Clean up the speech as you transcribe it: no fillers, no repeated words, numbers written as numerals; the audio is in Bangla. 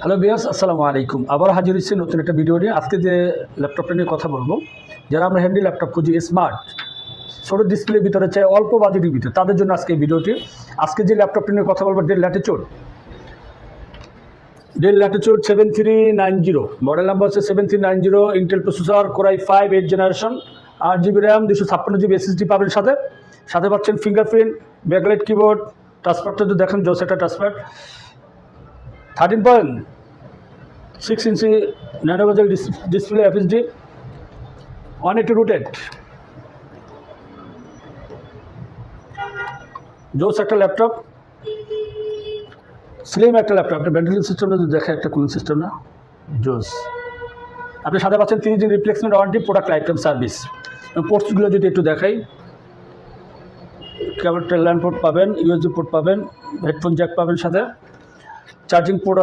হ্যালো বিয়াস, আসসালামু আলাইকুম। আবার হাজির হচ্ছি নতুন একটা ভিডিও নিয়ে। আজকে যে ল্যাপটপটা নিয়ে কথা বলবো, যারা আমরা হ্যান্ডি ল্যাপটপ খুঁজি, স্মার্ট ছোটো ডিসপ্লের ভিতরে চাই, অল্প বাজেটের ভিতরে, তাদের জন্য আজকে এই ভিডিওটি। আজকে যে ল্যাপটপটা নিয়ে কথা বলবো, ডেল ল্যাটিটিউড 7390, মডেল নাম্বার হচ্ছে 7390, Intel processor, core i5 8 generation, 8GB RAM, 256GB SSD পাবেন। সাথে সাথে পাচ্ছেন ফিঙ্গারপ্রিন্ট, ব্যাকলাইট কিবোর্ড, টাচপ্যাডটা যদি দেখেন জোস একটা টাচপ্যাড, 13.6 ইঞ্চি ন্যানো বেজেল ডিসপ্লে, FHD, 180 রুটেড, জোস একটা ল্যাপটপ, স্লিম একটা ল্যাপটপ। আপনার ভেন্টিলেশন সিস্টেমটা যদি দেখে, একটা কুলিং সিস্টেম না, জোস। আপনি সাথে পাচ্ছেন 30 দিন replacement warranty, product life time service. পোর্টসগুলো যদি একটু দেখাই, কেবল ল্যান্ড পোর্ট পাবেন, USB পোর্ট পাবেন, হেডফোন জ্যাক পাবেন, সাথে চার্জিং পোর্ট